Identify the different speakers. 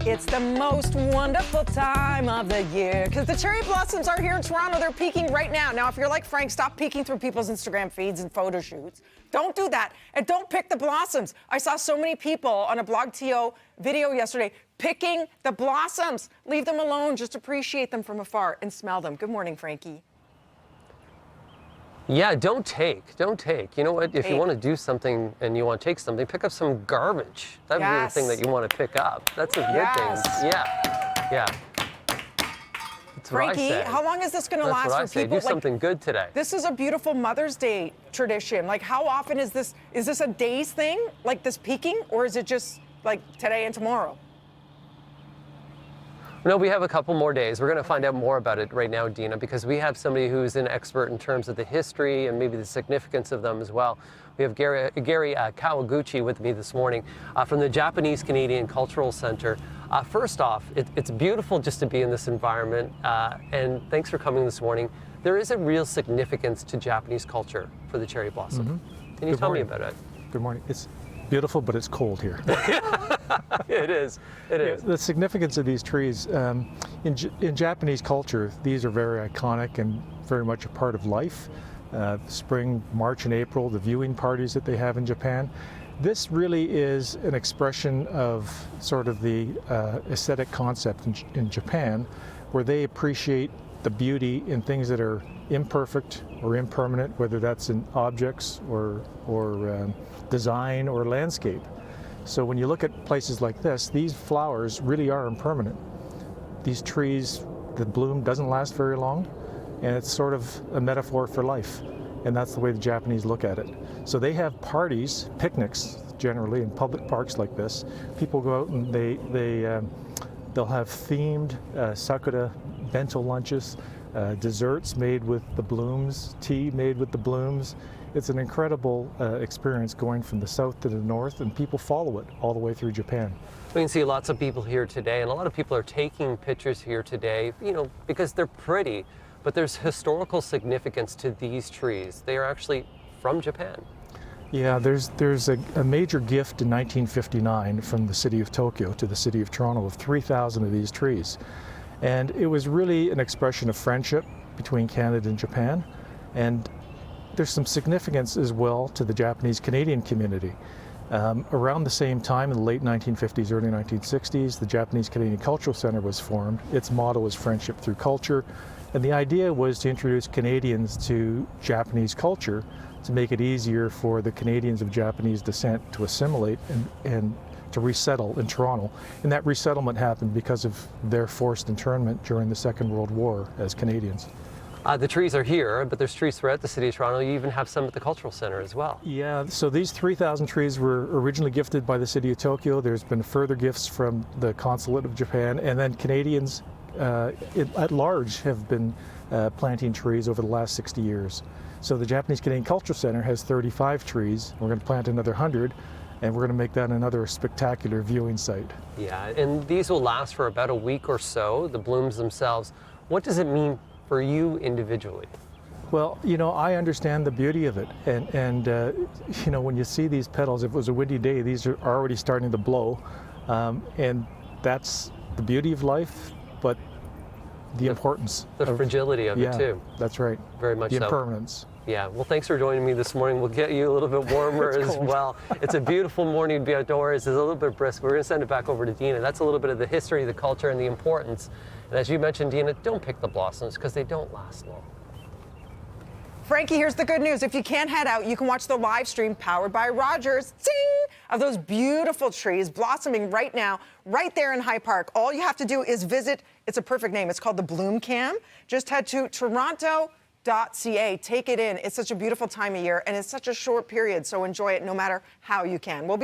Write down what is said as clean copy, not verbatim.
Speaker 1: It's the most wonderful time of the year because the cherry blossoms are here in Toronto. They're peaking right now. Now, if you're like Frank, stop peeking through people's Instagram feeds and photo shoots. Don't do that. And don't pick the blossoms. I saw so many people on a BlogTO video yesterday picking the blossoms. Leave them alone. Just appreciate them from afar and smell them. Good morning, Frankie.
Speaker 2: Yeah, don't take. You know what? If you want to do something and you want to take something, pick up some garbage. That would be the thing that you want to pick up. That's a good thing. Yeah. That's
Speaker 1: Frankie,
Speaker 2: what I say.
Speaker 1: how long is this going to last
Speaker 2: what I
Speaker 1: for
Speaker 2: say.
Speaker 1: people?
Speaker 2: Do something good today.
Speaker 1: This is a beautiful Mother's Day tradition. Like, how often is this? Is this a days thing, like this peaking, or is it just like today and tomorrow?
Speaker 2: No, we have a couple more days. We're going to find out more about it right now, Dina, because we have somebody who's an expert in terms of the history and maybe the significance of them as well. We have Gary Kawaguchi with me this morning from the Japanese Canadian Cultural Center. First off, it's beautiful just to be in this environment, and thanks for coming this morning. There is a real significance to Japanese culture for the cherry blossom. Mm-hmm. Can you tell me about it?
Speaker 3: Good morning. It's beautiful, but it's cold here.
Speaker 2: It is.
Speaker 3: The significance of these trees, in Japanese culture, these are very iconic and very much a part of life. Spring, March and April, the viewing parties that they have in Japan. This really is an expression of sort of the aesthetic concept in Japan, where they appreciate the beauty in things that are imperfect or impermanent, whether that's in objects or design or landscape. So when you look at places like this, these flowers really are impermanent. These trees, the bloom doesn't last very long, and it's sort of a metaphor for life. And that's the way the Japanese look at it. So they have parties, picnics, generally in public parks like this. People go out and they'll have themed sakura bento lunches, desserts made with the blooms, tea made with the blooms. It's an incredible experience going from the south to the north, and people follow it all the way through Japan.
Speaker 2: We can see lots of people here today, and a lot of people are taking pictures here today, because they're pretty, but there's historical significance to these trees. They are actually from Japan.
Speaker 3: Yeah, there's a major gift in 1959 from the city of Tokyo to the city of Toronto of 3,000 of these trees. And it was really an expression of friendship between Canada and Japan. And there's some significance as well to the Japanese Canadian community. Around the same time, in the late 1950s, early 1960s, the Japanese Canadian Cultural Center was formed. Its motto was friendship through culture. And the idea was to introduce Canadians to Japanese culture to make it easier for the Canadians of Japanese descent to assimilate and to resettle in Toronto. And that resettlement happened because of their forced internment during the Second World War as Canadians.
Speaker 2: The trees are here, but there's trees throughout the city of Toronto. You even have some at the Cultural Center as well.
Speaker 3: Yeah, so these 3,000 trees were originally gifted by the city of Tokyo. There's been further gifts from the Consulate of Japan, and then Canadians at large have been planting trees over the last 60 years. So the Japanese Canadian Cultural Center has 35 trees. We're going to plant another 100, and we're going to make that another spectacular viewing site.
Speaker 2: Yeah, and these will last for about a week or so, the blooms themselves. What does it mean for you individually?
Speaker 3: Well, I understand the beauty of it. And when you see these petals, if it was a windy day, these are already starting to blow. And that's the beauty of life, but the importance.
Speaker 2: The fragility of it too.
Speaker 3: That's right.
Speaker 2: Very much
Speaker 3: the
Speaker 2: so.
Speaker 3: impermanence.
Speaker 2: Yeah, well, thanks for joining me this morning. We'll get you a little bit warmer as well. It's a beautiful morning to be outdoors. It's a little bit brisk. We're going to send it back over to Dina. That's a little bit of the history, the culture, and the importance. And as you mentioned, Dina, don't pick the blossoms because they don't last long.
Speaker 1: Frankie, here's the good news. If you can't head out, you can watch the live stream powered by Rogers, zing, of those beautiful trees blossoming right now, right there in High Park. All you have to do is visit, it's a perfect name, it's called the Bloom Cam. Just head to toronto.ca, take it in. It's such a beautiful time of year, and it's such a short period, so enjoy it no matter how you can. We'll be